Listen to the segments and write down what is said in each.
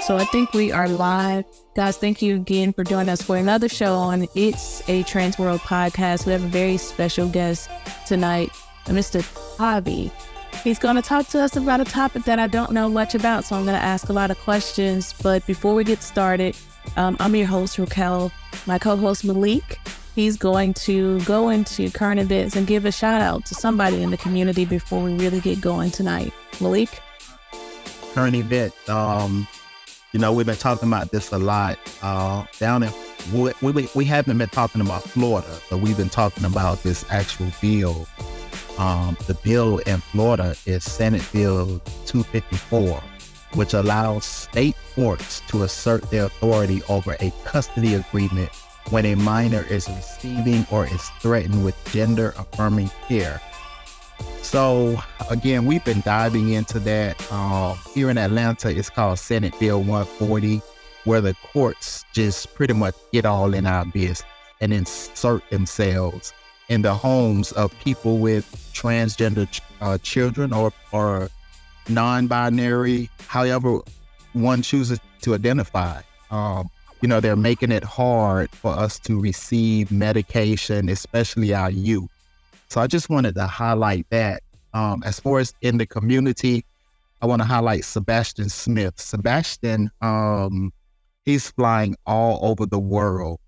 So I think we are live. Guys, thank you again for joining us for another show on It's a Trans World podcast. We have a very special guest tonight, Mr. Taavi. He's going to talk to us about a topic that I don't know much about, so I'm going to ask a lot of questions. But before we get started, I'm your host, Raquel. My co-host, Malik, he's going to go into current events and give a shout out to somebody in the community before we really get going tonight. Malik? Current event, we've been talking about this a lot down in, we haven't been talking about Florida, but we've been talking about this actual bill. The bill in Florida is Senate Bill 254, which allows state courts to assert their authority over a custody agreement when a minor is receiving or is threatened with gender-affirming care. So again, we've been diving into that. Here in Atlanta, it's called Senate Bill 140, where the courts just pretty much get all in our business and insert themselves in the homes of people with transgender children or non-binary, however one chooses to identify. They're making it hard for us to receive medication, especially our youth. So I just wanted to highlight that. As far as in the community, I want to highlight Sebastian Smith. Sebastian, he's flying all over the world.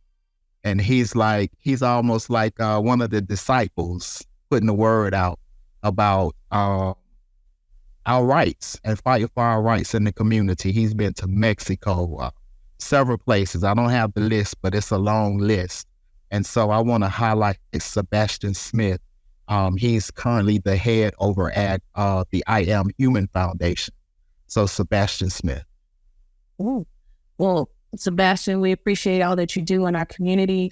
And he's almost like one of the disciples putting the word out about our rights and fighting for our rights in the community. He's been to Mexico, several places. I don't have the list, but it's a long list. And so I want to highlight Sebastian Smith. He's currently the head over at the I Am Human Foundation. So Sebastian Smith. Ooh. Well, Sebastian, we appreciate all that you do in our community.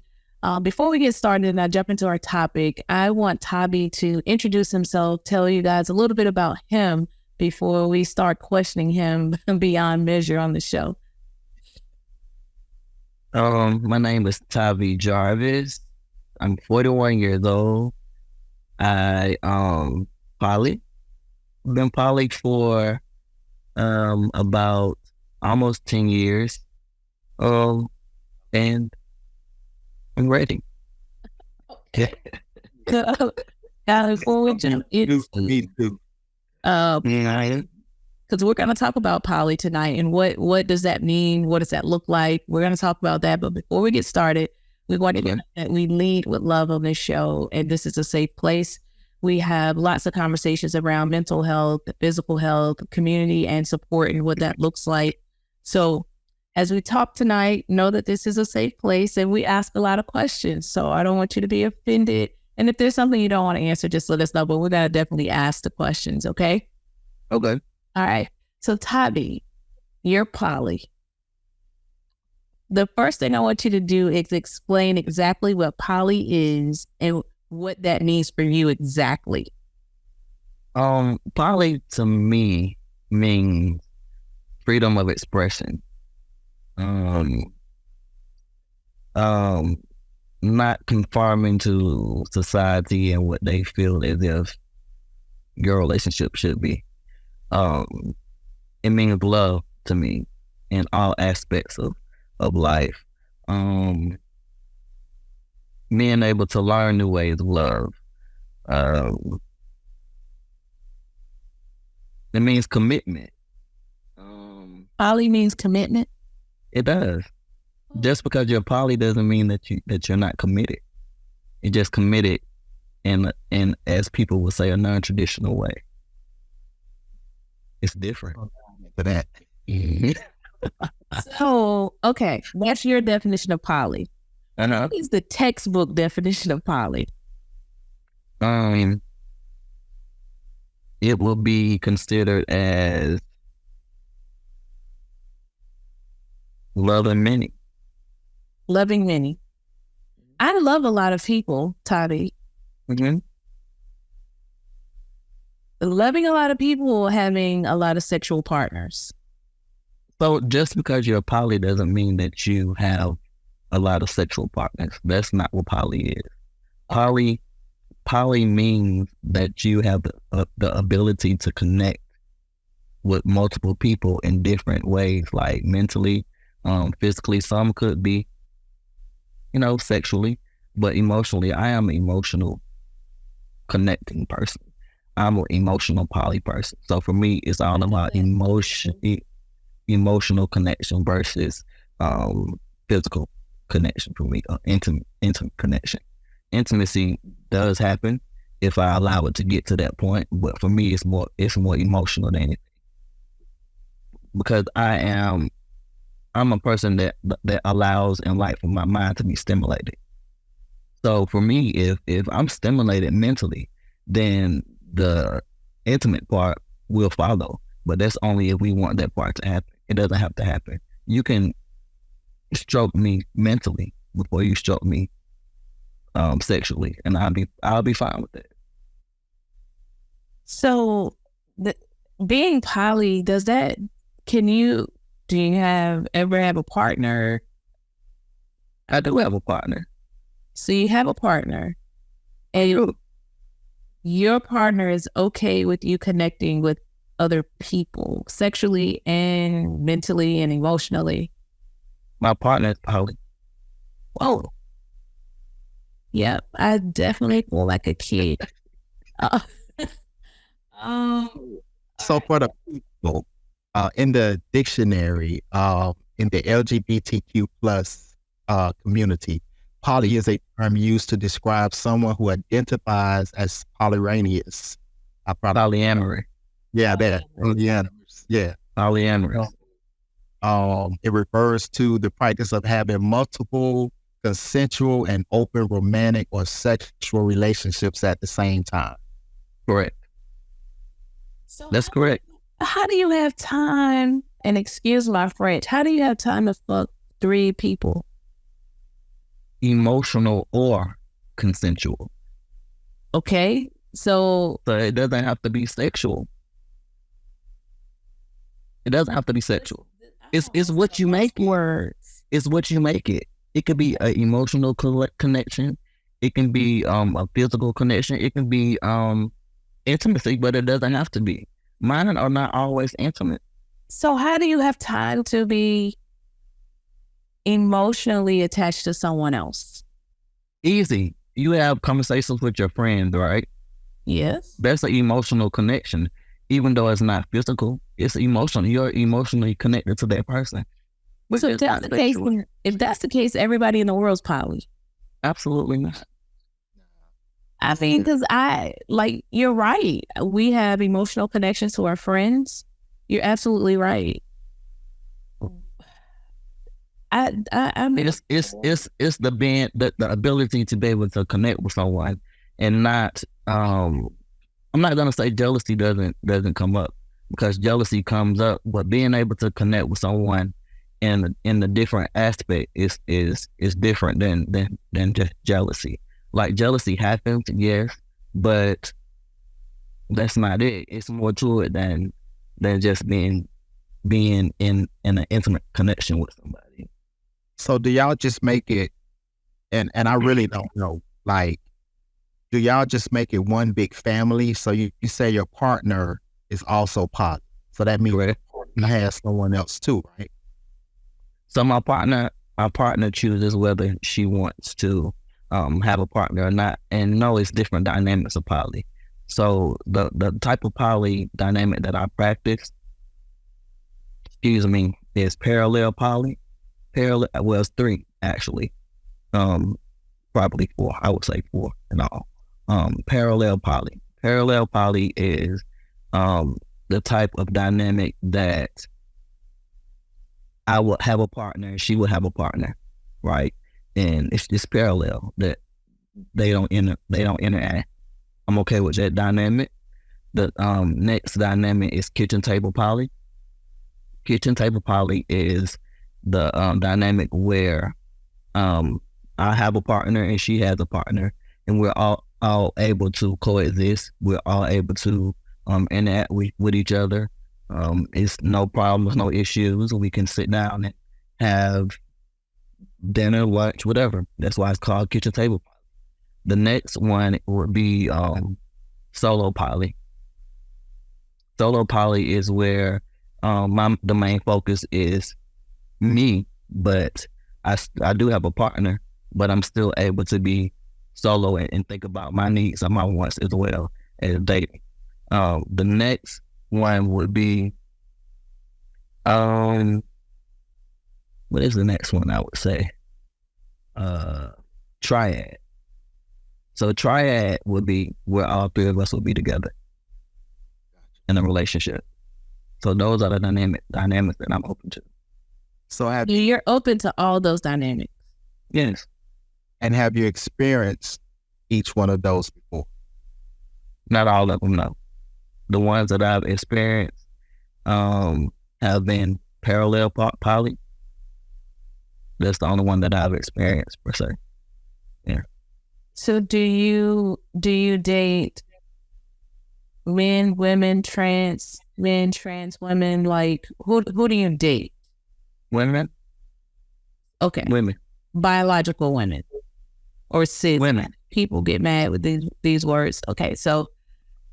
Before we get started and I jump into our topic, I want Taavi to introduce himself, tell you guys a little bit about him before we start questioning him beyond measure on the show. My name is Taavi Jarvis. I'm 41 years old. I poly. Been poly for about almost 10 years. And I'm ready. Okay. Before we jump in, Me too. because we're going to talk about poly tonight and what does that mean? What does that look like? We're going to talk about that. But before we get started, we want to that we lead with love on this show, and this is a safe place. We have lots of conversations around mental health, physical health, community, and support, and what that looks like. So as we talk tonight, know that this is a safe place, and we ask a lot of questions. So I don't want you to be offended. And if there's something you don't want to answer, just let us know. But we're going to definitely ask the questions, okay? Okay. All right. So Taavi, you're poly. The first thing I want you to do is explain exactly what poly is and what that means for you exactly. Poly to me means freedom of expression. Not conforming to society and what they feel as if your relationship should be. It means love to me in all aspects of life. Being able to learn new ways of love. It means commitment. Poly means commitment? It does. Just because you're poly doesn't mean that you're not committed. You're just committed in as people would say, a non-traditional way. It's different for that. So, okay, that's your definition of poly. What is the textbook definition of poly? It will be considered as loving many. Loving many. I love a lot of people, Taavi. Mm-hmm. Loving a lot of people, having a lot of sexual partners. So just because you're poly doesn't mean that you have a lot of sexual partners. That's not what poly is. Poly means that you have the ability to connect with multiple people in different ways, like mentally, physically. Some could be, sexually, but emotionally, I am an emotional connecting person. I'm an emotional poly person. So for me, it's all about emotional connection versus physical connection for me, intimate connection. Intimacy does happen if I allow it to get to that point, but for me, it's more emotional than anything, because I'm a person that allows and like for my mind to be stimulated. So for me, if I'm stimulated mentally, then the intimate part will follow. But that's only if we want that part to happen. It doesn't have to happen. You can stroke me mentally before you stroke me sexually, and I'll be fine with that. So, being poly, do you ever have a partner? I do have a partner. So you have a partner, and your partner is okay with you connecting with other people sexually and mentally and emotionally. My partner is poly. Whoa. Yep, I definitely feel like a kid. So for the people in the dictionary, in the LGBTQ plus community, poly is a term used to describe someone who identifies as polyamorous. Polyamory. Yeah, that. Polyamorous. Yeah. Polyamorous. It refers to the practice of having multiple consensual and open romantic or sexual relationships at the same time. Correct. That's correct. How do you have time, and excuse my French, how do you have time to fuck 3 people? Emotional or consensual. Okay, so it doesn't have to be sexual. It doesn't have to be sexual. It's what you make it. It's what you make it. It could be an emotional connection. It can be a physical connection. It can be intimacy, but it doesn't have to be. Mine are not always intimate. So how do you have time to be emotionally attached to someone else? Easy. You have conversations with your friends, right? Yes. That's an emotional connection. Even though it's not physical, it's emotional. You're emotionally connected to that person. So if that's the case, everybody in the world's poly. Absolutely not. I mean, because you're right. We have emotional connections to our friends. You're absolutely right. I mean, it's the ability to be able to connect with someone and not. I'm not gonna say jealousy doesn't come up, because jealousy comes up, but being able to connect with someone in a different aspect is different than just jealousy. Like jealousy happens, yes, but that's not it. It's more to it than just being in an intimate connection with somebody. So do y'all just make it, and I really don't know, like, do y'all just make it one big family? So you say your partner is also poly. So that means your partner has someone else too, right? So my partner chooses whether she wants to have a partner or not. And no, it's different dynamics of poly. So the type of poly dynamic that I practice, is parallel poly. Well, it's 3 actually. Probably 4. I would say 4 in all. Parallel poly. Parallel poly is the type of dynamic that I would have a partner and she would have a partner, right? And it's just parallel, that they don't interact. I'm okay with that dynamic. The next dynamic is kitchen table poly. Kitchen table poly is the dynamic where I have a partner and she has a partner, and we're all able to coexist. We're all able to interact with each other. It's no problems, no issues. We can sit down and have dinner, lunch, whatever. That's why it's called kitchen table poly. The next one would be solo poly. solo poly is where the main focus is me, but I do have a partner, but I'm still able to be solo and think about my needs and my wants as well as dating. The next one would be, what is the next one I would say? Triad. So triad would be where all three of us will be together in a relationship. So those are the dynamics that I'm open to. So You're open to all those dynamics. Yes. And have you experienced each one of those before? Not all of them, no. The ones that I've experienced have been parallel poly. That's the only one that I've experienced per se. Yeah. So do you date men, women, trans men, trans women? Like who do you date? Women? Okay. Women. Biological women or cis women. People get mad with these words. Okay, so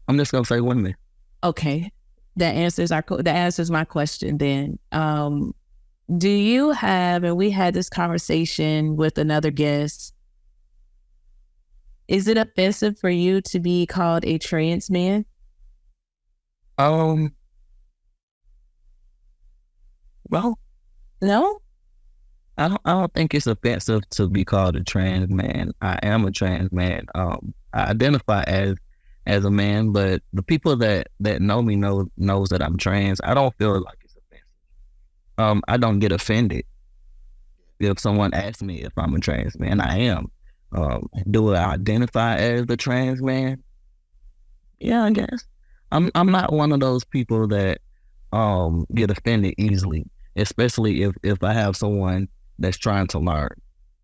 I'm just gonna say women. Okay, that answers my question. Then, do you have? And we had this conversation with another guest. Is it offensive for you to be called a trans man? Well, No. I don't think it's offensive to be called a trans man. I am a trans man. I identify as a man, but the people that know me knows that I'm trans. I don't feel like it's offensive. I don't get offended if someone asks me if I'm a trans man. I am. Do I identify as a trans man? Yeah, I guess. I'm not one of those people that get offended easily, especially if I have someone that's trying to learn.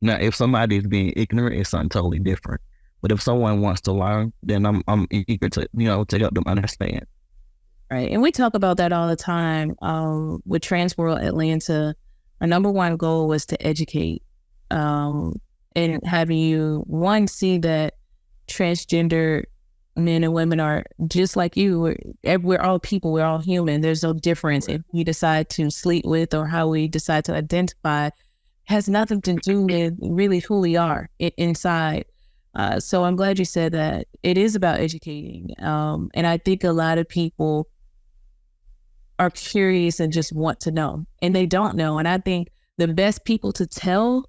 Now, if somebody's being ignorant, it's something totally different. But if someone wants to learn, then I'm eager to to help them understand. Right, and we talk about that all the time. With Trans World Atlanta, our number one goal was to educate, and having you see that transgender men and women are just like you. We're all people. We're all human. There's no difference if we decide to sleep with or how we decide to identify. Has nothing to do with really who we are inside. So I'm glad you said that. It is about educating. And I think a lot of people are curious and just want to know, and they don't know. And I think the best people to tell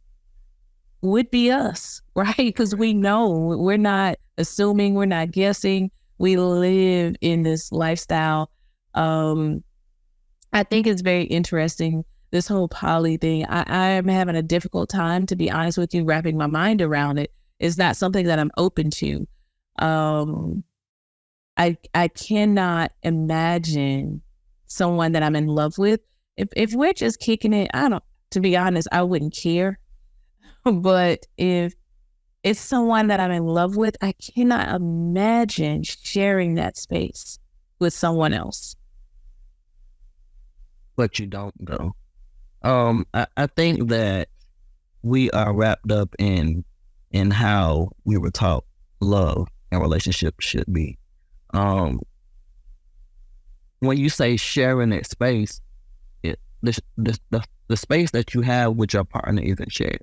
would be us, right? Because we know. We're not assuming, we're not guessing. We live in this lifestyle. I think it's very interesting, this whole poly thing. I am having a difficult time, to be honest with you, wrapping my mind around it. It's not something that I'm open to. I cannot imagine someone that I'm in love with. If we're just kicking it, to be honest, I wouldn't care. But if it's someone that I'm in love with, I cannot imagine sharing that space with someone else. But you don't, though. I think that we are wrapped up in how we were taught love and relationships should be. When you say sharing that space, the space that you have with your partner isn't shared,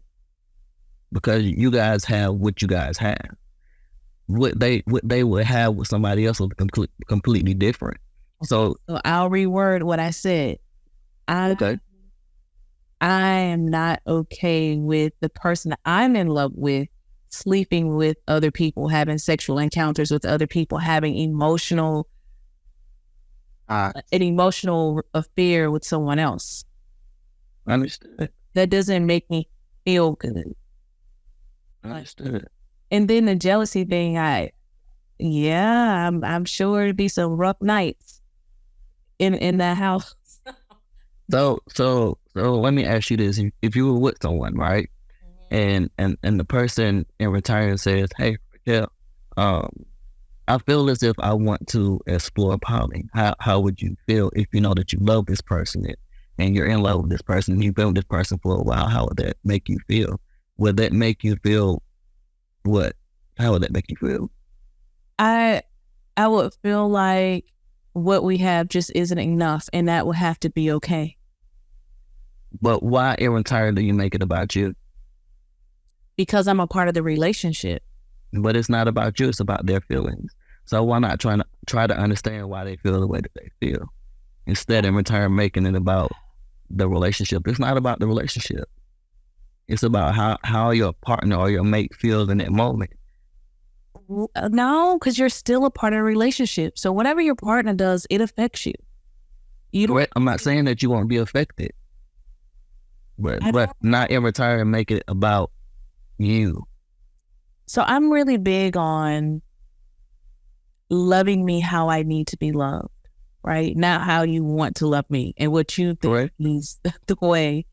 because you guys have what you guys have. What they would have with somebody else is completely different. So I'll reword what I said. Okay. I am not okay with the person that I'm in love with sleeping with other people, having sexual encounters with other people, having an emotional affair with someone else. Understood. That doesn't make me feel good. Understood. And then the jealousy thing, I'm sure it'd be some rough nights in that house. So let me ask you this: if you were with someone, right, and the person in return says, "Hey, Raquel, I feel as if I want to explore poly," how would you feel if you know that you love this person and you're in love with this person, and you've been with this person for a while? How would that make you feel? Would that make you feel what? How would that make you feel? I would feel like what we have just isn't enough, and that will have to be okay. But why every time do you make it about you? Because I'm a part of the relationship. But it's not about you, it's about their feelings. So why not try to understand why they feel the way that they feel? Instead, in return, making it about the relationship. It's not about the relationship. It's about how your partner or your mate feels in that moment. No, because you're still a part of the relationship. So whatever your partner does, it affects you. I'm not saying that you won't be affected, but not every time make it about you. So I'm really big on loving me how I need to be loved, right? Not how you want to love me and what you think is the way.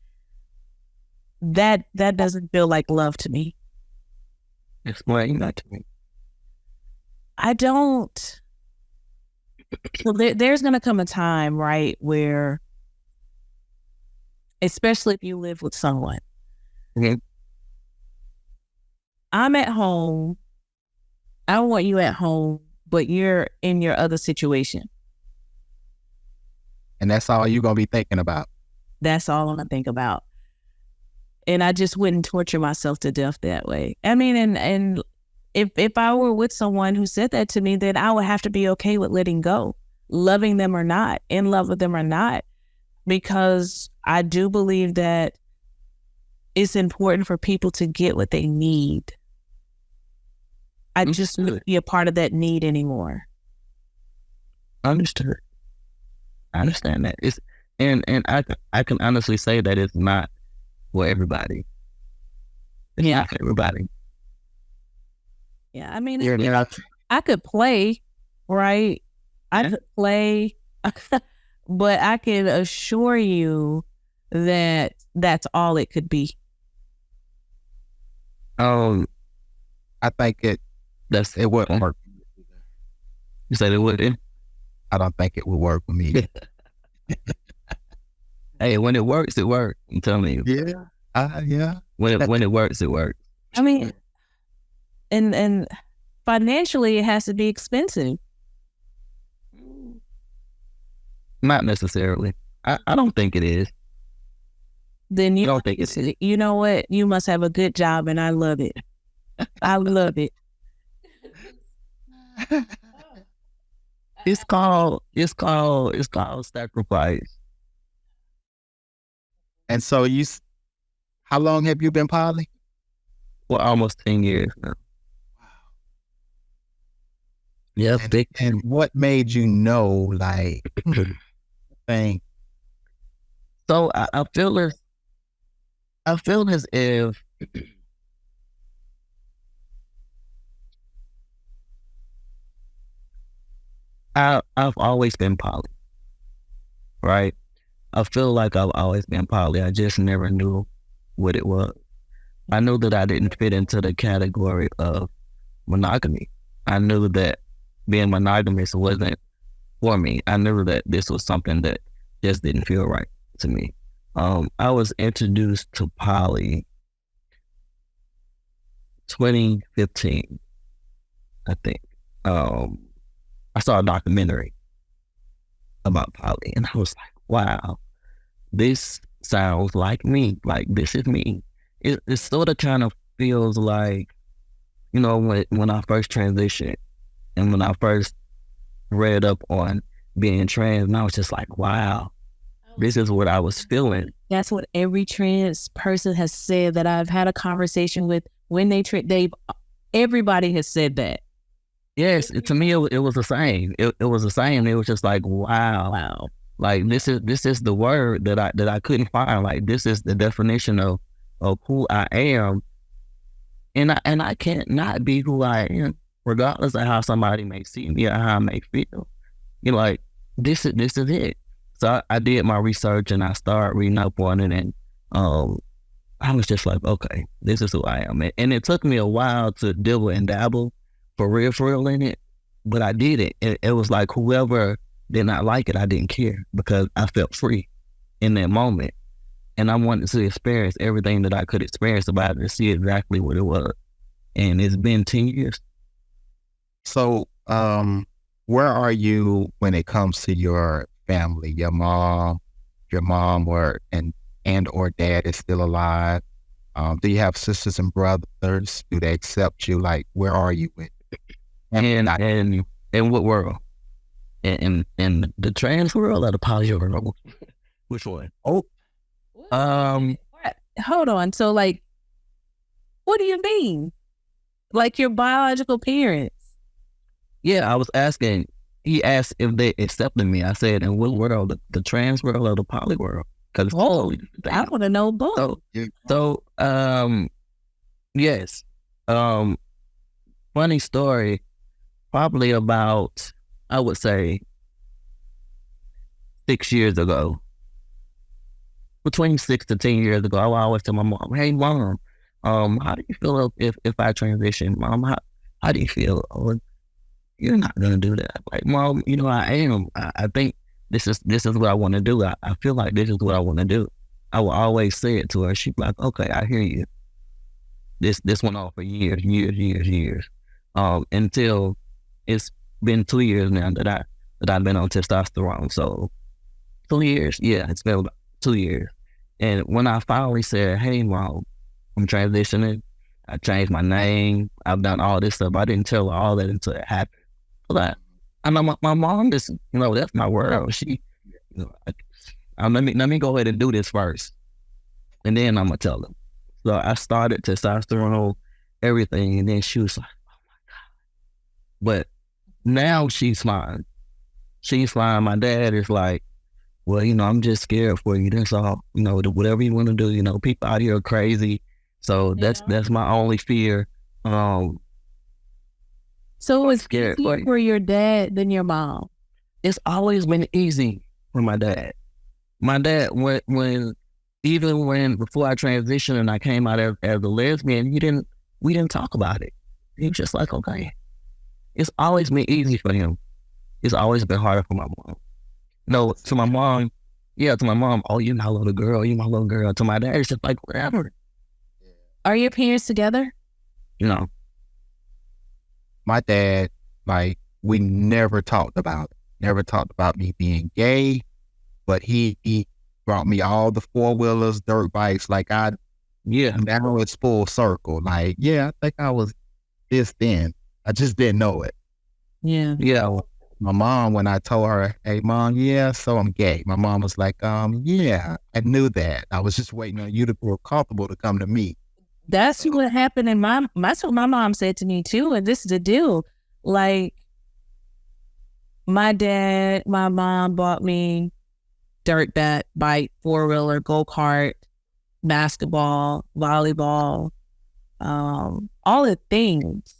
That doesn't feel like love to me. Explain that to me. I don't. So there's going to come a time, right, where, especially if you live with someone, I'm at home, I want you at home, but you're in your other situation. And that's all you're going to be thinking about. That's all I'm going to think about. And I just wouldn't torture myself to death that way. I mean, and if I were with someone who said that to me, then I would have to be okay with letting go, loving them or not, in love with them or not, because I do believe that it's important for people to get what they need. I just wouldn't be a part of that need anymore. Understood. I understand that. And I can honestly say that it's not for everybody. It's not for everybody. Yeah, I mean, I could play, right? I could play, but I can assure you that that's all it could be. I think it wouldn't work. You said it wouldn't? I don't think it would work with me. Hey, when it works, it works. I'm telling you. Yeah. Yeah. When it works, it works. I mean, and financially, it has to be expensive. Not necessarily. I don't think it is. Then you don't think it is. You know what? You must have a good job, and I love it. I love it. It's called sacrifice. And so how long have you been poly? Well, almost 10 years now. Wow. Yeah, big. And what made you know, like, thing? So I feel as if I've always been poly, right? I feel like I've always been poly. I just never knew what it was. I knew that I didn't fit into the category of monogamy. I knew that being monogamous wasn't for me. I knew that this was something that just didn't feel right to me. I was introduced to poly 2015, I think. I saw a documentary about poly, and I was like, wow, this sounds like me. Like, this is me. It sort of kind of feels like, you know, when I first transitioned and when I first read up on being trans, and I was just like, wow, this is what I was feeling. That's what every trans person has said that I've had a conversation with. When everybody has said that. Yes, to me it was the same. It was the same. It was just like, wow. Like, this is the word that I couldn't find. Like, this is the definition of who I am, and I can't not be who I am, regardless of how somebody may see me or how I may feel. You know, like, this is it. So I did my research and I started reading up on it, and I was just like, okay, this is who I am. And it took me a while to dibble and dabble for real in it, but I did it. It was like, whoever did not like it, I didn't care, because I felt free in that moment. And I wanted to experience everything that I could experience about it and see exactly what it was. And it's been 10 years. So where are you when it comes to your family? Your mom or dad is still alive? Do you have sisters and brothers? Do they accept you? Like, where are you with it? And in what world? In the trans world or the poly world? Which one? Oh, Hold on. So, like, what do you mean? Like your biological parents? Yeah, I was asking. He asked if they accepted me. I said, in what world? The trans world or the poly world? Because I want to know both. So, yes. Funny story. Probably about, I would say, 6 years ago. Between 6 to 10 years ago, I would always tell my mom, "Hey, mom, how do you feel if I transition? Mom, how do you feel?" "Oh, you're not gonna do that." Like, "Mom, I am. I think this is what I want to do. I feel like this is what I want to do." I will always say it to her. She'd be like, "Okay, I hear you." This went on for years, until it's been 2 years now that I've been on testosterone. So 2 years, yeah, it's been about 2 years. And when I finally said, "Hey, mom, I'm transitioning. I changed my name. I've done all this stuff," I didn't tell her all that until it happened. But I know my mom just, that's my world. She, let me go ahead and do this first, and then I'm gonna tell them. So I started testosterone, everything, and then she was like, "Oh my God." But now she's fine. She's fine. My dad is like, "Well, I'm just scared for you. That's all. Whatever you want to do. People out here are crazy. So that's my only fear." So it's scared easier for your dad than your mom? It's always been easy for my dad. My dad, when before I transitioned and I came out as a lesbian, we didn't talk about it. He was just like, "Okay." It's always been easy for him. It's always been harder for my mom. No, to my mom, "Oh, you're my little girl. You're my little girl." To my dad, it's just like, whatever. Are your parents together? my dad, like, we never talked about it. Never talked about me being gay, but he brought me all the 4-wheelers, dirt bikes. Like, now it's full circle. Like, yeah, I think I was this then. I just didn't know it. Yeah. Yeah. My mom, when I told her, "Hey, mom, yeah, so I'm gay," my mom was like, yeah, I knew that. I was just waiting on you to feel comfortable to come to me. That's what happened in that's what my mom said to me too. And this is the deal. Like, my dad, my mom bought me dirt bike, 4-wheeler, go-kart, basketball, volleyball, all the things.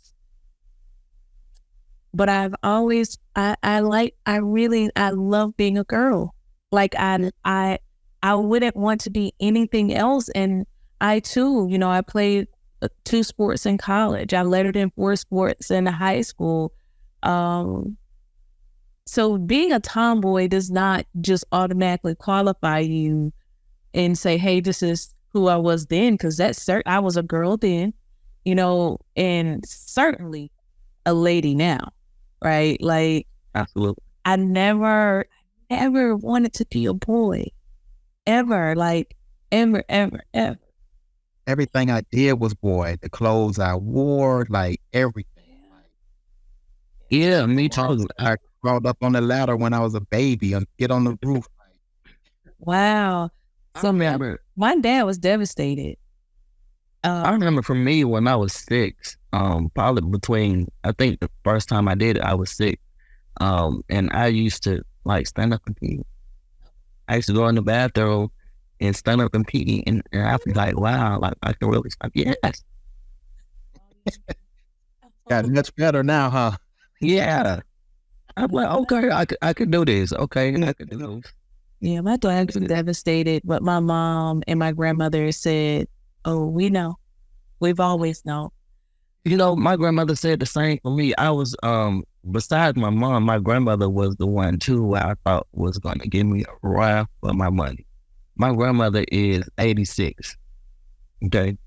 But I've always, I love being a girl. Like, I wouldn't want to be anything else. And I too, I played 2 sports in college. I lettered in 4 sports in high school. So being a tomboy does not just automatically qualify you and say, "Hey, this is who I was then," because I was a girl then, and certainly a lady now, right? Like, Absolutely. I never wanted to be a boy, ever, like, ever. Everything I did was boy. The clothes I wore, like, everything. Yeah, me too. I crawled up on the ladder when I was a baby and get on the roof. Wow. I remember. My dad was devastated. I remember for me when I was 6, probably I think the first time I did it, I was 6. And I used to, like, stand up and pee. I used to go in the bathroom and stand up and pee, and I'd be like, wow, like, I can really stop. Yes. Got much better now, huh? Yeah. I'm like, okay, I could do this. Okay, I could do this. Yeah, my dad was devastated, but my mom and my grandmother said, "Oh, we know. We've always known." My grandmother said the same for me. I was, besides my mom, my grandmother was the one too who I thought was going to give me a run for my money. My grandmother is 86, okay?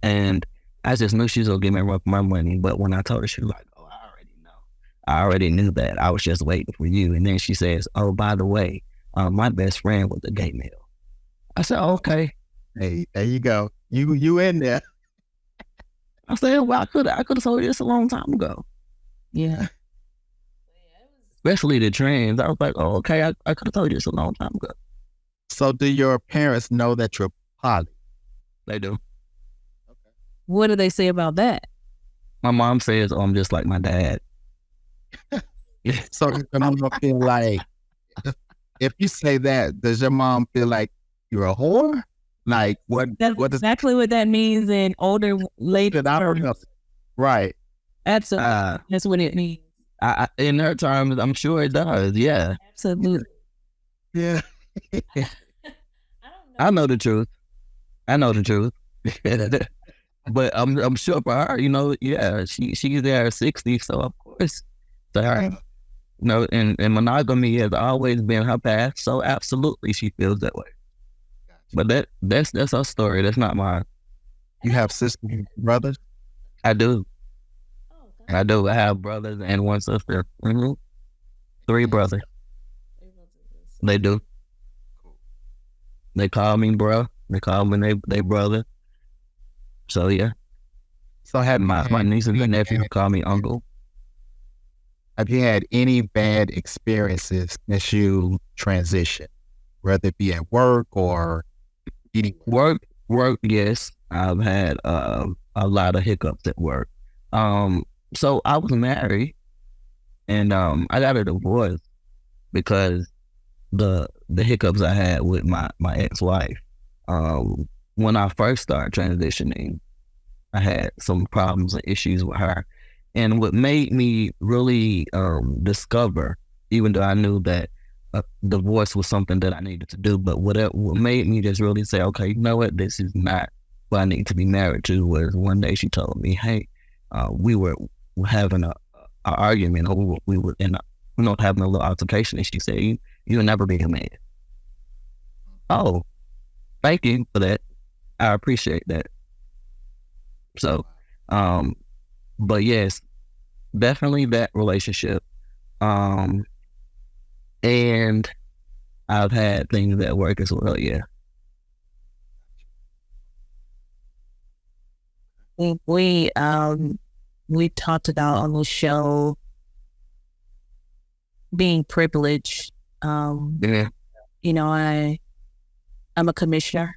And I just knew she was going to give me a run for my money, but when I told her, she was like, "Oh, I already know." I already knew that. I was just waiting for you. And then she says, oh, by the way, my best friend was a gay male. I said, okay. Hey, there you go. You in there. I said, well, I could have told you this a long time ago. Yeah. Especially the trans. I was like, oh, okay, I could have told you this a long time ago. So do your parents know that you're poly? They do. What do they say about that? My mom says, oh, I'm just like my dad. So your mom don't feel like, if you say that, does your mom feel like you're a whore? Like That's what does exactly what that means in older, later I don't know. terms. Right. Absolutely. That's what it means. In her terms, I'm sure it does. Yeah. Absolutely. Yeah. I know the truth. But I'm sure for her, yeah, she's in her 60s, so of course, to her, and monogamy has always been her path. So absolutely, she feels that way. But that's her story. That's not mine. You have sisters and brothers? I do. I have brothers and one sister. 3 brothers. They do. They call me bro. They call me they brother. So yeah. So have my nieces and nephews call me uncle. Have you had any bad experiences since you transitioned, whether it be at work or eating? Work, yes. I've had a lot of hiccups at work. So I was married, and I got a divorce because the hiccups I had with my ex-wife. When I first started transitioning, I had some problems and issues with her. And what made me really discover, even though I knew that divorce was something that I needed to do, but what made me just really say, okay, you know what, this is not what I need to be married to, was one day she told me, hey, we were having a argument, or we were having a little altercation, and she said, you'll never be a man. Oh, thank you for that. I appreciate that. So, but yes, definitely that relationship. And I've had things at work as well, yeah. We talked about on the show being privileged. Yeah. I'm a commissioner.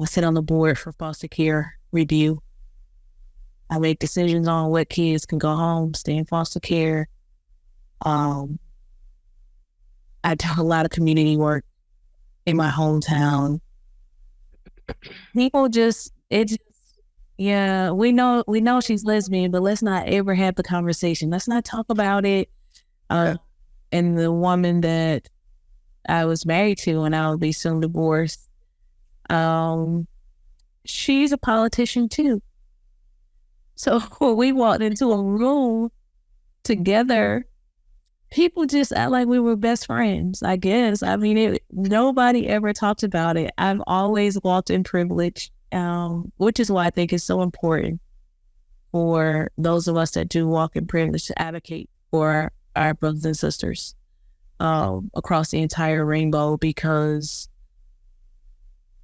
I sit on the board for foster care review. I make decisions on what kids can go home, stay in foster care. I do a lot of community work in my hometown. People we know she's lesbian, but let's not ever have the conversation. Let's not talk about it. And the woman that I was married to, and I'll be soon divorced, she's a politician too. So when we walked into a room together, people just act like we were best friends, I guess. I mean, nobody ever talked about it. I've always walked in privilege, which is why I think it's so important for those of us that do walk in privilege to advocate for our brothers and sisters across the entire rainbow, because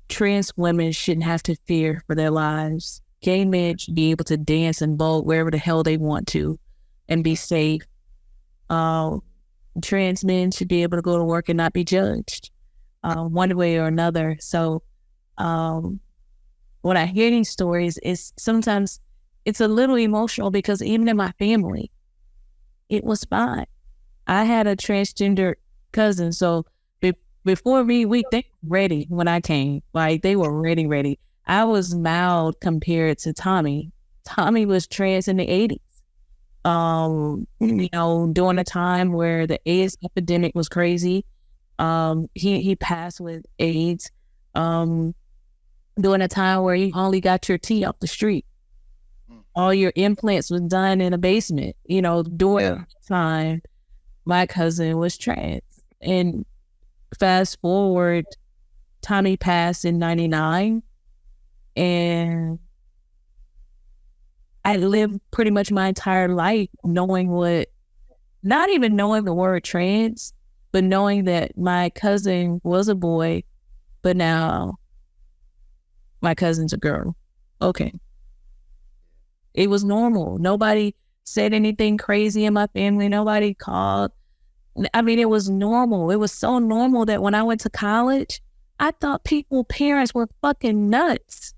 trans women shouldn't have to fear for their lives. Gay men should be able to dance and vote wherever the hell they want to and be safe. Trans men should be able to go to work and not be judged one way or another. So when I hear these stories, sometimes it's a little emotional, because even in my family, it was fine. I had a transgender cousin, so before me, they were ready when I came. Like, they were ready. I was mild compared to Tommy. Tommy was trans in the 80s. During a time where the AIDS epidemic was crazy. He passed with AIDS. During a time where you only got your tea off the street. All your implants was done in a basement. During that time, my cousin was trans. And fast forward, Tommy passed in 99, and I lived pretty much my entire life knowing not even knowing the word trans, but knowing that my cousin was a boy, but now my cousin's a girl. Okay. It was normal. Nobody said anything crazy in my family. Nobody called. I mean, it was normal. It was so normal that when I went to college, I thought parents were fucking nuts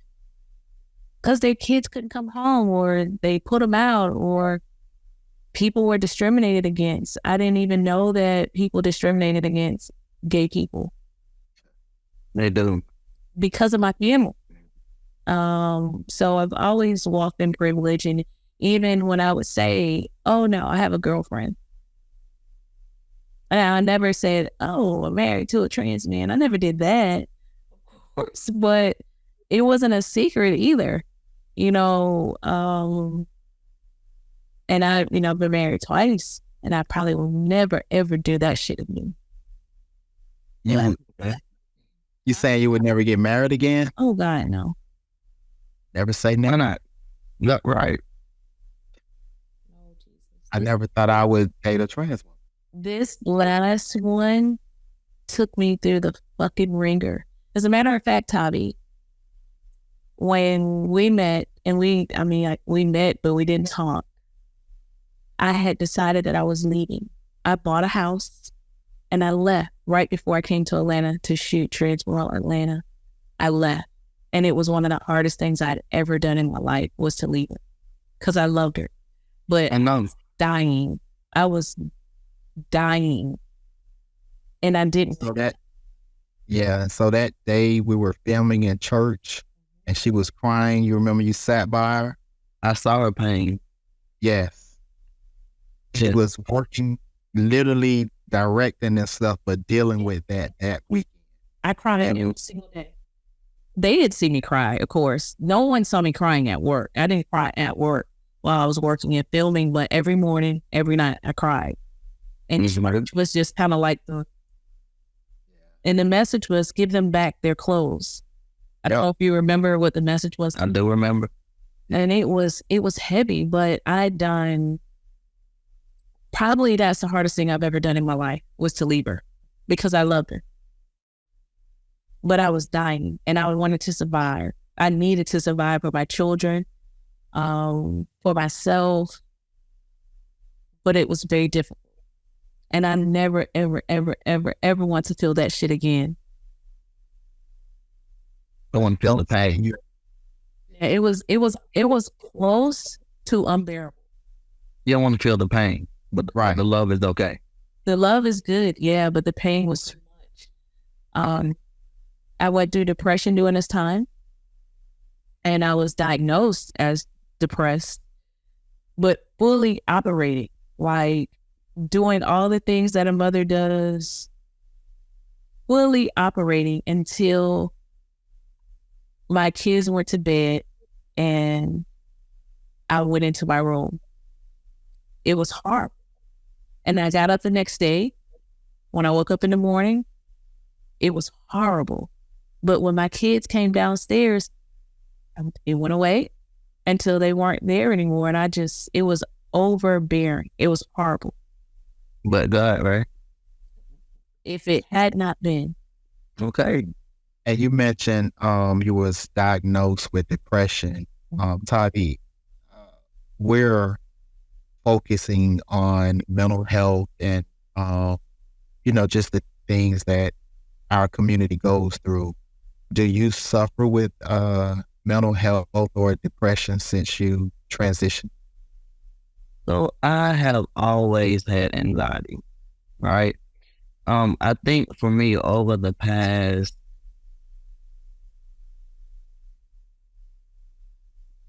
because their kids couldn't come home, or they put them out, or people were discriminated against. I didn't even know that people discriminated against gay people. They do. Because of my family. So I've always walked in privilege, and even when I would say, oh no, I have a girlfriend, and I never said, oh, I'm married to a trans man. I never did that, of course, but it wasn't a secret either, and I've been married twice, and I probably will never ever do that shit again. You saying you would never get married again? Oh God, no. Never say never. Why not? Not right. Oh, Jesus. I never thought I would date a trans woman. This last one took me through the fucking ringer. As a matter of fact, Taavi, when we met, and we met, but we didn't talk, I had decided that I was leaving. I bought a house and I left right before I came to Atlanta to shoot Trans World Atlanta. I left. And it was one of the hardest things I'd ever done in my life, was to leave her, because I loved her. But I was dying. I was dying. And I didn't. So that day we were filming in church and she was crying. You remember you sat by her? I saw her pain. Yes. She was working, literally directing and stuff, but dealing with that week. I cried every single day. They did see me cry, of course. No one saw me crying at work. I didn't cry at work while I was working and filming, but every morning, every night, I cried. And it was just kind of like and the message was, give them back their clothes. I don't know if you remember what the message was. I do remember. And it was heavy, but I'd done, probably that's the hardest thing I've ever done in my life, was to leave her, because I loved her. But I was dying, and I wanted to survive. I needed to survive for my children, for myself, but it was very difficult. And I never, ever, ever, ever, ever want to feel that shit again. I want to feel the pain. Yeah, it was close to unbearable. You don't want to feel the pain, but the love is okay. The love is good, yeah, but the pain was too much. I went through depression during this time, and I was diagnosed as depressed, but fully operating, like doing all the things that a mother does, fully operating until my kids went to bed and I went into my room. It was hard. And I got up the next day. When I woke up in the morning, it was horrible. But when my kids came downstairs, it went away until they weren't there anymore. And it was overbearing. It was horrible. But God, right? If it had not been. Okay. And you mentioned you was diagnosed with depression. Taavi, we're focusing on mental health and, just the things that our community goes through. Do you suffer with mental health or depression since you transitioned? So I have always had anxiety, right? I think for me, over the past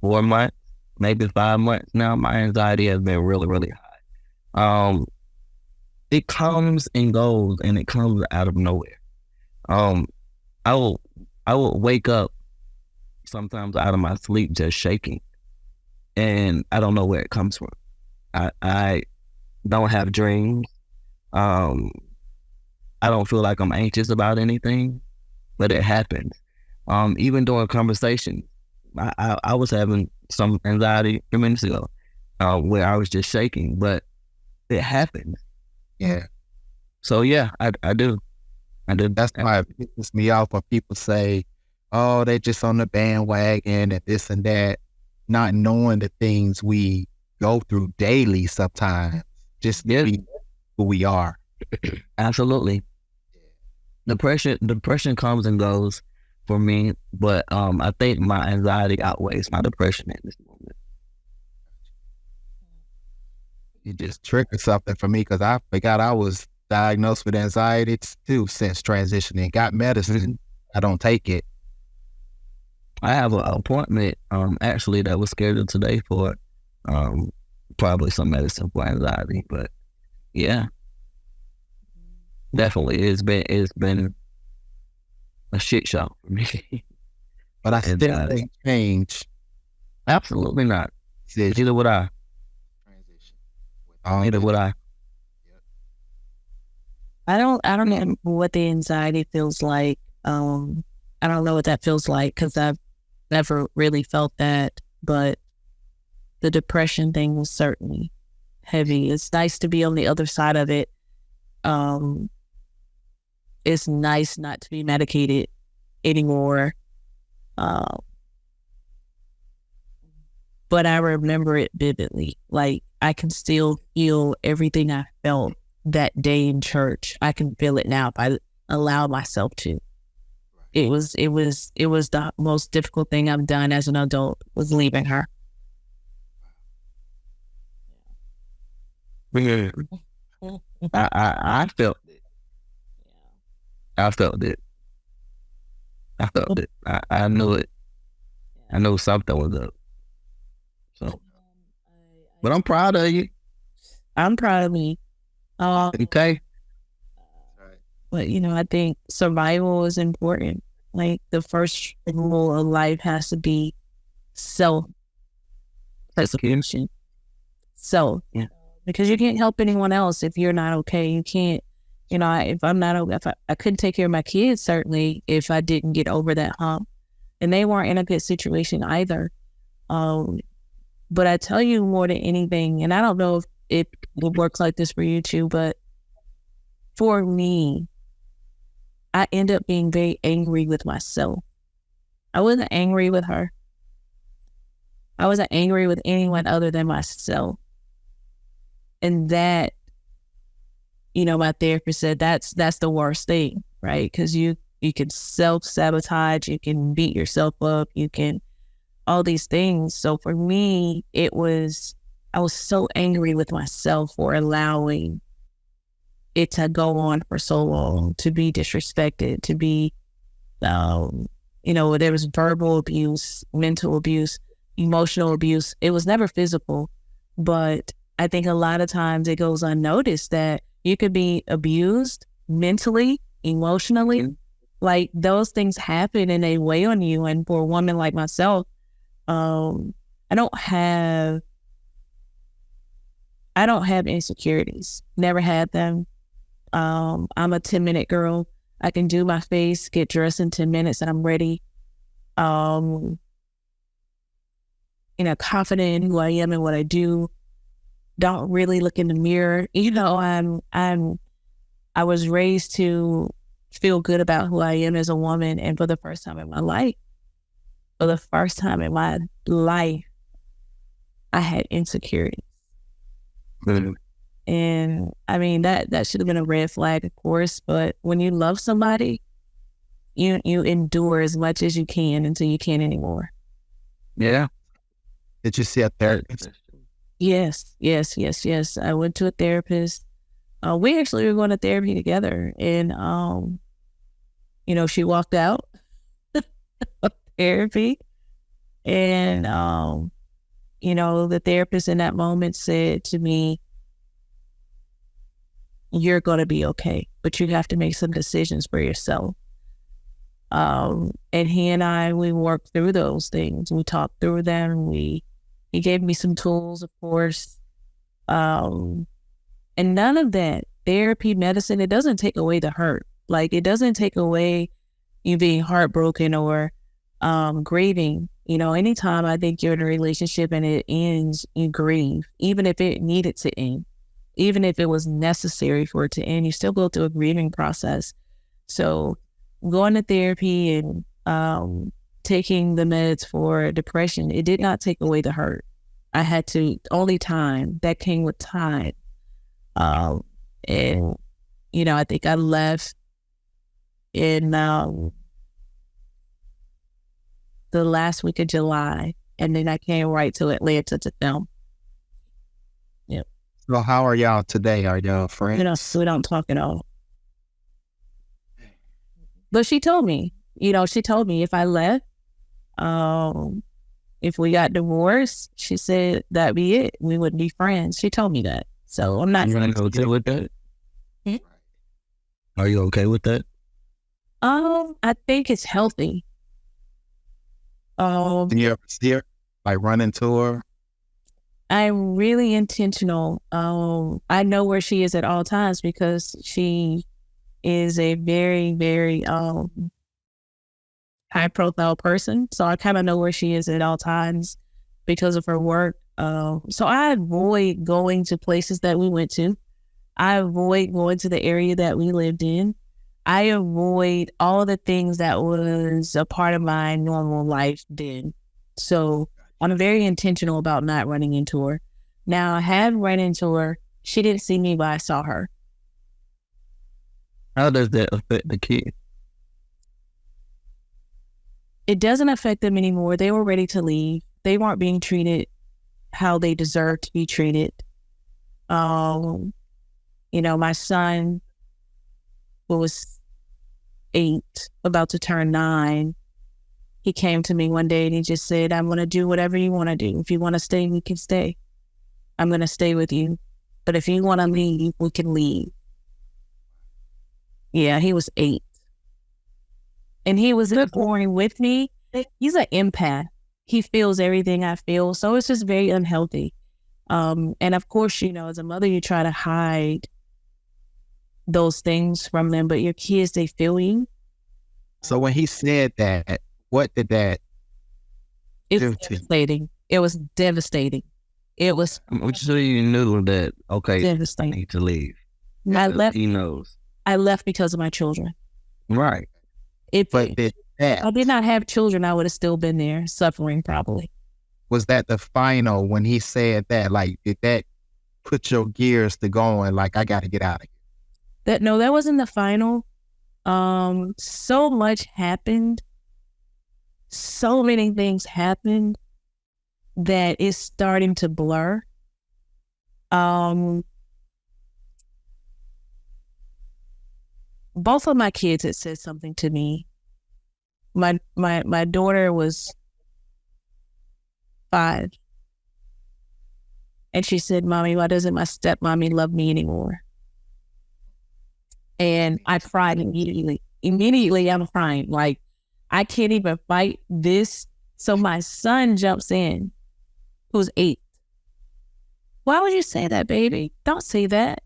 4 months, maybe 5 months now, my anxiety has been really, really high. It comes and goes, and it comes out of nowhere. I will wake up sometimes out of my sleep just shaking, and I don't know where it comes from. I don't have dreams. I don't feel like I'm anxious about anything, but it happens. Even during conversations, I was having some anxiety a few minutes ago, where I was just shaking, but it happened. Yeah. So yeah, I do. That's why it pisses me off when people say, oh, they just on the bandwagon and this and that, not knowing the things we go through daily sometimes, just to be who we are. Absolutely. Depression comes and goes for me, but I think my anxiety outweighs my depression at this moment. It just triggered something for me because I forgot I was diagnosed with anxiety too since transitioning. Got medicine. I don't take it. I have an appointment actually that was scheduled today for probably some medicine for anxiety, but yeah, definitely it's been a shit show for me. But I still think change. Absolutely not. Neither would I. Neither would I. I don't know what the anxiety feels like. I don't know what that feels like because I've never really felt that, but the depression thing was certainly heavy. It's nice to be on the other side of it. It's nice not to be medicated anymore. But I remember it vividly. Like I can still feel everything I felt that day in church. I can feel it now if I allow myself to. It was the most difficult thing I've done as an adult was leaving her. I felt it. I felt it. I knew it. I knew something was up. So, but I'm proud of you. I'm proud of me. Okay. But I think survival is important. Like the first rule of life has to be self-preservation. Because you can't help anyone else if you're not okay. You can't, if I'm not okay, I couldn't take care of my kids, certainly, if I didn't get over that hump. And they weren't in a good situation either. But I tell you more than anything, and I don't know if it works like this for you too, but for me, I end up being very angry with myself. I wasn't angry with her. I wasn't angry with anyone other than myself. And that, my therapist said that's the worst thing, right? Because you can self-sabotage, you can beat yourself up, you can all these things. So for me, I was so angry with myself for allowing it to go on for so long, to be disrespected, to be, there was verbal abuse, mental abuse, emotional abuse. It was never physical, but I think a lot of times it goes unnoticed that you could be abused mentally, emotionally. Like those things happen and they weigh on you. And for a woman like myself, I don't have insecurities. Never had them. I'm a 10-minute girl. I can do my face, get dressed in 10 minutes and I'm ready. Confident in who I am and what I do. Don't really look in the mirror. I was raised to feel good about who I am as a woman. And for the first time in my life, I had insecurities. Mm-hmm. And I mean, that should have been a red flag, of course, but when you love somebody, you endure as much as you can until you can't anymore. Yeah. Did you see a therapist? Yes. I went to a therapist. We actually were going to therapy together, and she walked out of therapy, and the therapist in that moment said to me, "You're going to be okay, but you have to make some decisions for yourself." And he and I, we worked through those things. We talked through them. He gave me some tools, of course. And none of that, therapy, medicine, it doesn't take away the hurt. Like, it doesn't take away you being heartbroken or grieving. You know, anytime I think you're in a relationship and it ends, you grieve, even if it needed to end, even if it was necessary for it to end, you still go through a grieving process. So going to therapy and taking the meds for depression, it did not take away the hurt. I had to, only time, that came with time. And, you know, I think I left in the last week of July, and then I came right to Atlanta to film. Yep. So how are y'all today? Are y'all friends? You know, we don't talk at all. But she told me, you know, if I left, if we got divorced, she said that'd be it. We wouldn't be friends. She told me that. So I'm not. You okay with that? Hmm? Are you okay with that? I think it's healthy. Do you ever see her, like run into her? I'm really intentional. I know where she is at all times because she is a very, very high profile person. So I kind of know where she is at all times because of her work. So I avoid going to places that we went to. I avoid going to the area that we lived in. I avoid all the things that was a part of my normal life then. So I'm very intentional about not running into her. Now, I have run into her. She didn't see me, but I saw her. How does that affect the kid? It doesn't affect them anymore. They were ready to leave. They weren't being treated how they deserve to be treated. You know, my son, who was 8, about to turn 9, he came to me one day and he just said, I'm going to do whatever you want to do. If you want to stay, we can stay. I'm going to stay with you. But if you want to leave, we can leave. Yeah, he was 8. And he was going with me. He's an empath. He feels everything I feel. So it's just very unhealthy. And of course, you know, as a mother, you try to hide those things from them, but your kids, they feel you. So when he said that, what did that do? It's devastating. It was devastating. It was. So you knew that, okay, devastating. I need to leave. I left. He knows. I left because of my children. Right. If I did not have children, I would have still been there suffering probably. Was that the final when he said that? Like, did that put your gears to going, like, I got to get out of here? No, that wasn't the final. So much happened. So many things happened that it's starting to blur. Both of my kids had said something to me. My daughter was 5. And she said, Mommy, why doesn't my stepmommy love me anymore? And I cried immediately. Immediately, I'm crying. Like, I can't even fight this. So my son jumps in, who's 8. Why would you say that, baby? Don't say that.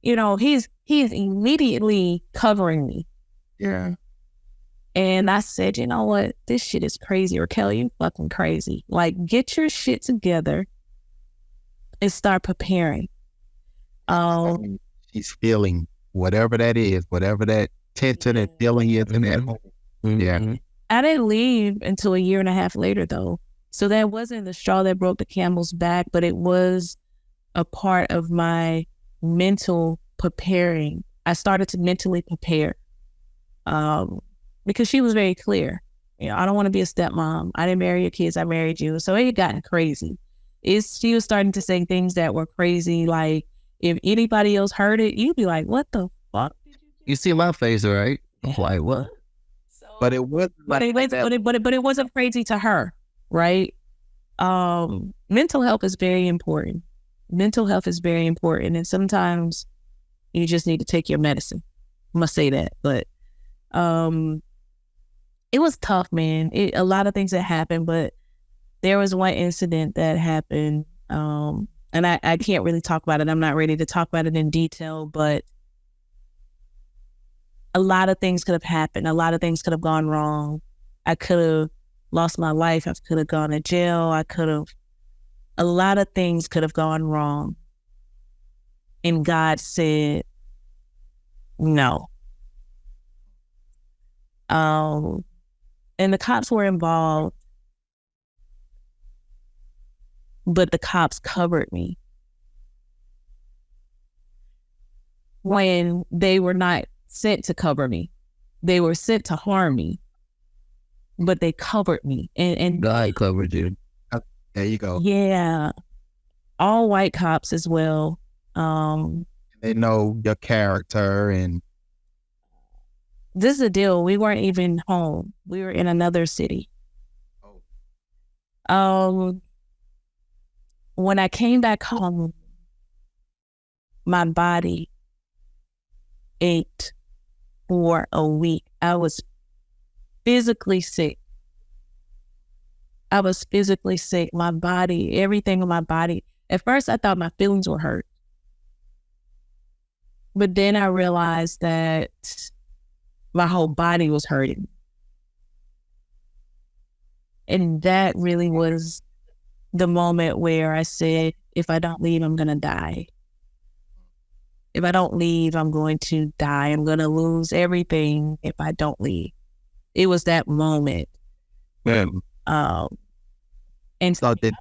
You know, he's immediately covering me. Yeah. And I said, you know what? This shit is crazy. Raquel, you fucking crazy. Like, get your shit together and start preparing. He's feeling whatever that is, whatever that tension and feeling is in that moment. Yeah. I didn't leave until a year and a half later, though. So that wasn't the straw that broke the camel's back, but it was a part of my mental preparing. I started to mentally prepare because she was very clear. You know, I don't want to be a stepmom. I didn't marry your kids. I married you. So it had gotten crazy. She was starting to say things that were crazy. Like, if anybody else heard it, you'd be like, what the fuck? You see my face, right? I'm like, what? But it was, but it wasn't crazy to her, right? Mental health is very important. Mental health is very important, and sometimes you just need to take your medicine. I must say that, but it was tough, man. A lot of things that happened, but there was one incident that happened, and I can't really talk about it. I'm not ready to talk about it in detail, but a lot of things could have happened. A lot of things could have gone wrong. I could have lost my life. I could have gone to jail. A lot of things could have gone wrong. And God said, no. And the cops were involved, but the cops covered me when they were not sent to cover me. They were sent to harm me, but they covered me. And God covered you. There you go. Yeah. All white cops as well. They know your character. And this is the deal. We weren't even home. We were in another city. When I came back home, my body ached for a week. I was physically sick. My body, everything in my body. At first, I thought my feelings were hurt. But then I realized that my whole body was hurting. And that really was the moment where I said, if I don't leave, I'm going to die. If I don't leave, I'm going to die. I'm going to lose everything if I don't leave. It was that moment. And so did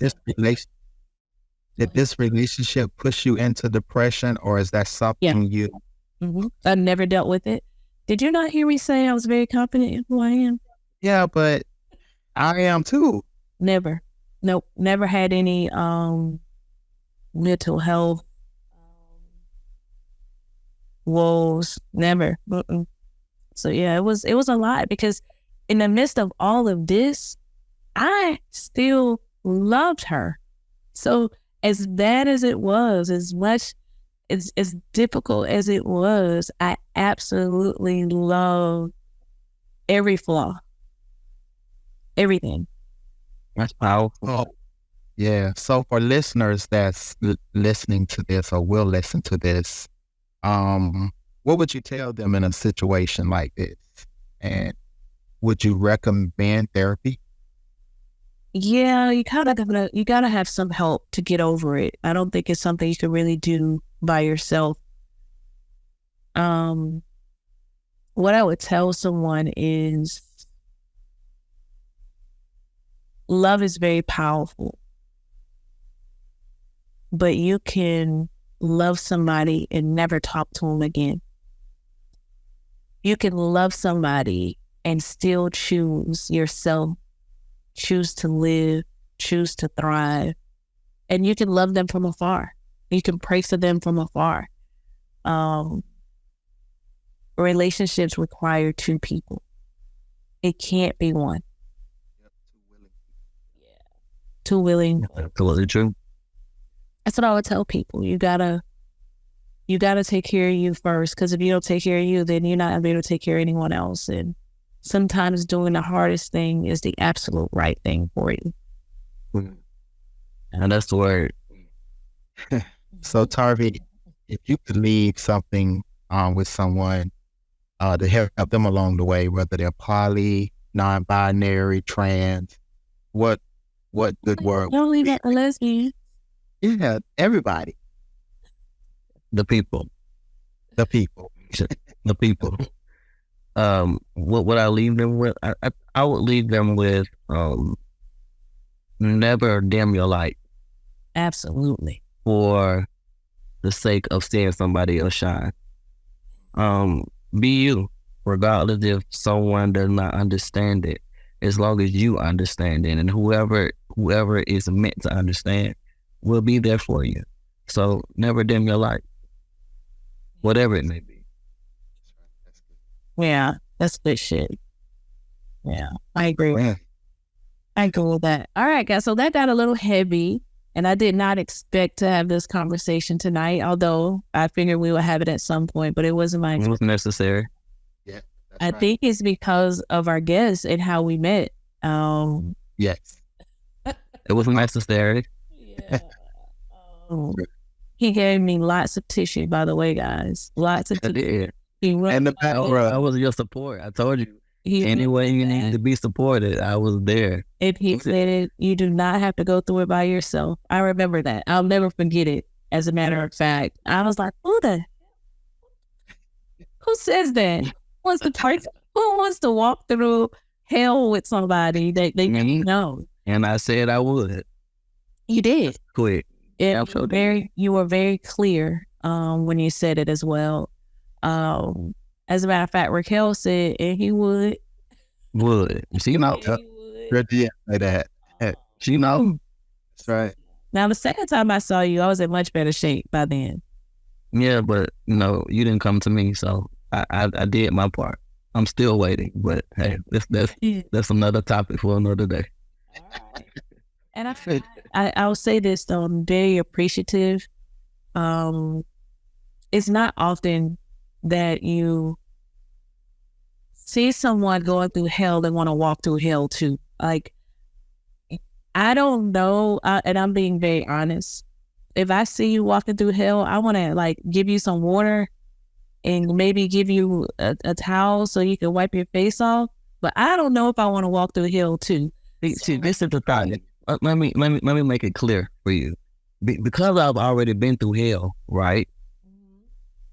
this relationship push you into depression, or is that something you... I never dealt with it. Did you not hear me say I was very confident in who I am? Yeah, but I am too. Never. Nope. Never had any mental health woes. Never. So yeah, it was a lot, because in the midst of all of this, I still loved her. So as bad as it was, as much as difficult as it was, I absolutely loved every flaw, everything. That's powerful. Oh, yeah. So for listeners that's listening to this or will listen to this, what would you tell them in a situation like this? And would you recommend therapy? Yeah, you gotta have some help to get over it. I don't think it's something you can really do by yourself. What I would tell someone is, love is very powerful, but you can love somebody and never talk to them again. You can love somebody and still choose yourself, choose to live, choose to thrive. And you can love them from afar. You can pray for them from afar. Relationships require two people. It can't be one. Too willing. Absolutely true. That's what I would tell people. You gotta take care of you first, because if you don't take care of you, then you're not gonna be able to take care of anyone else. And sometimes doing the hardest thing is the absolute right thing for you. And that's the word. So Taavi, if you could leave something with someone to help them along the way, whether they're poly, non-binary, trans, what good word? Don't leave that a lesbian. Yeah, everybody. The people. The people. The people. What would I leave them with? I would leave them with never dim your light. Absolutely. For the sake of seeing somebody else shine. Be you, regardless if someone does not understand it, as long as you understand it, and whoever is meant to understand will be there for you. So never dim your light, whatever it may be. Yeah, that's good shit. Yeah, I agree. Yeah. I agree with that. All right, guys. So that got a little heavy, and I did not expect to have this conversation tonight, although I figured we would have it at some point, but it wasn't my It was necessary. Yeah. I think it's because of our guests and how we met. Yes. It was necessary. Yeah. He gave me lots of tissue, by the way, guys. Lots of I tissue. did. He And the background. I was your support. I told you. Any way you need to be supported, I was there. If he said you do not have to go through it by yourself. I remember that. I'll never forget it. As a matter of fact, I was like, who says that? Who wants to walk through hell with somebody that they know? And I said I would. You did. Quick. You were very clear when you said it as well. As a matter of fact, Raquel said, and he would. She know. Say that. She know. That's right. Now, the second time I saw you, I was in much better shape by then. Yeah, but you didn't come to me, so I did my part. I'm still waiting, but hey, that's another topic for another day. All right. And I'll say this though, I'm very appreciative. It's not often that you see someone going through hell and want to walk through hell too. Like, I don't know, and I'm being very honest. If I see you walking through hell, I want to give you some water and maybe give you a towel so you can wipe your face off. But I don't know if I want to walk through hell too. See, this is the thing. Let me make it clear for you. Because I've already been through hell, right?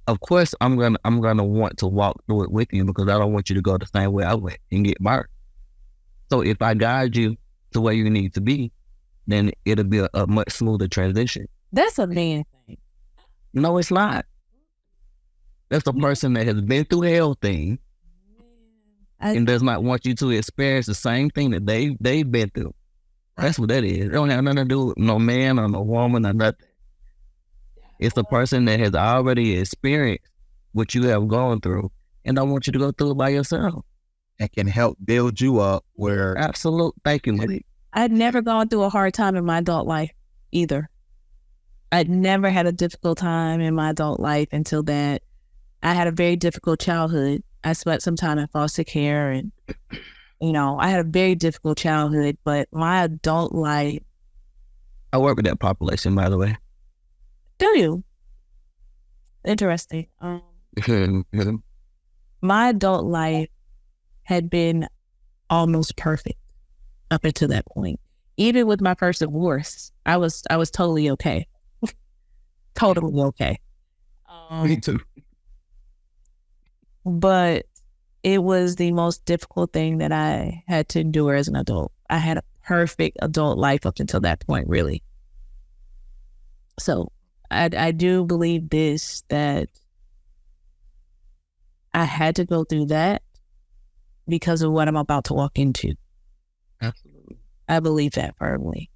Of course, I'm gonna want to walk through it with you because I don't want you to go the same way I went and get burned. So if I guide you to where you need to be, then it'll be a much smoother transition. That's a man thing. No, it's not. That's a person that has been through hell thing and does not want you to experience the same thing that they've been through. That's what that is. It don't have nothing to do with no man or no woman or nothing. It's a person that has already experienced what you have gone through and don't want you to go through it by yourself. And can help build you up where... Absolutely. Thank you, Malik. I'd never gone through a hard time in my adult life either. I'd never had a difficult time in my adult life until that. I had a very difficult childhood. I spent some time in foster care and, I had a very difficult childhood, but my adult life... I work with that population, by the way. Do you? Interesting. My adult life had been almost perfect up until that point. Even with my first divorce, I was totally okay. Totally okay. Me too. But it was the most difficult thing that I had to endure as an adult. I had a perfect adult life up until that point, really. So I do believe this, that I had to go through that because of what I'm about to walk into. Absolutely. I believe that firmly.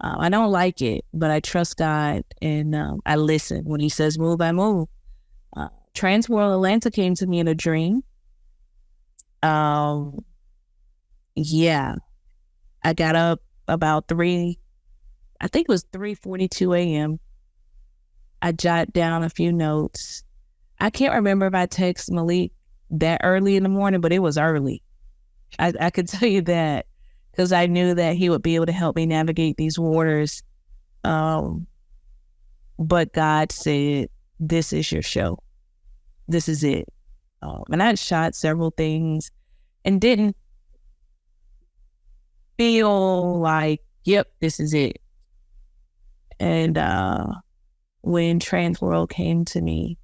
I don't like it, but I trust God and I listen. When he says move, I move. Transworld Atlanta came to me in a dream. I got up about 3:42 a.m. I jot down a few notes. I can't remember if I text Malik that early in the morning, but it was early. I could tell you that because I knew that he would be able to help me navigate these waters. But God said, this is your show. This is it. And I shot several things and didn't feel like, yep, this is it. And when Transworld came to me,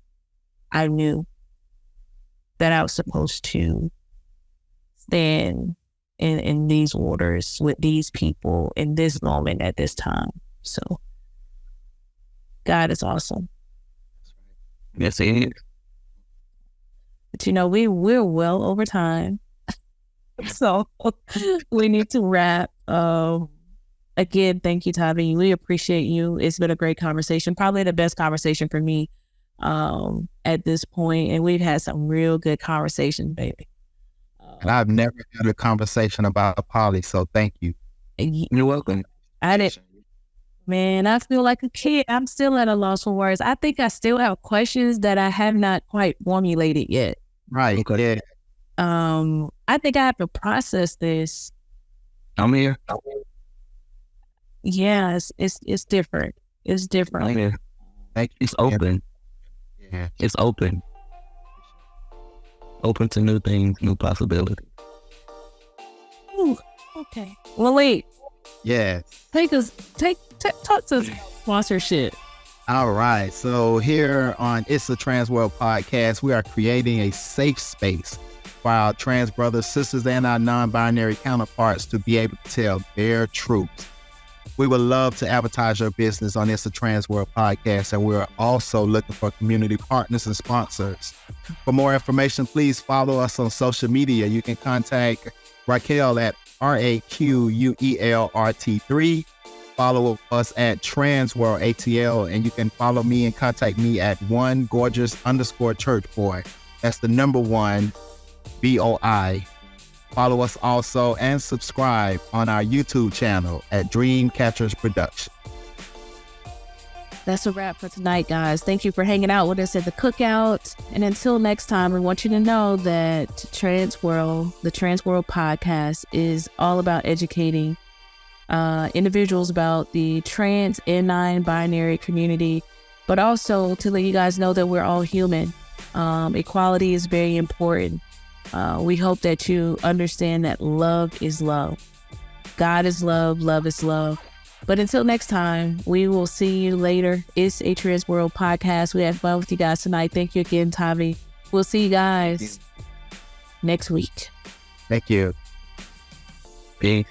I knew that I was supposed to stand in these waters with these people in this moment at this time. So God is awesome. Yes, he is. But we're well over time. So we need to wrap. Again, thank you, Taavi. We appreciate you. It's been a great conversation. Probably the best conversation for me at this point. And we've had some real good conversations, baby. And I've never had a conversation about poly, so thank you. You're welcome. I didn't. Man, I feel like a kid. I'm still at a loss for words. I think I still have questions that I have not quite formulated yet. Right. Okay. Yeah. I think I have to process this. I'm here. Yeah, it's different. It's different. I'm here. Thank you. It's open. Yeah. It's open. open to new things, new possibilities. Ooh, okay. Malik, Yeah. talk to sponsorship. All right. So here on It's a Trans World podcast, we are creating a safe space for our trans brothers, sisters, and our non-binary counterparts to be able to tell their truths. We would love to advertise your business on It's a Trans World podcast, and we're also looking for community partners and sponsors. For more information, please follow us on social media. You can contact Raquel at RAQUELRT3. Follow us at TRANSWorldATL, and you can follow me and contact me at @1gorgeous_churchboy. That's the number 1 BOI. Follow us also and subscribe on our YouTube channel at Dreamcatchers Production. That's a wrap for tonight, guys. Thank you for hanging out with us at the cookout. And until next time, we want you to know that the Trans World podcast is all about educating individuals about the trans and non-binary community, but also to let you guys know that we're all human. Equality is very important. We hope that you understand that love is love. God is love. Love is love. But until next time, we will see you later. It's a Trans World podcast. We had fun with you guys tonight. Thank you again, Taavi. We'll see you guys next week. Thank you. Peace.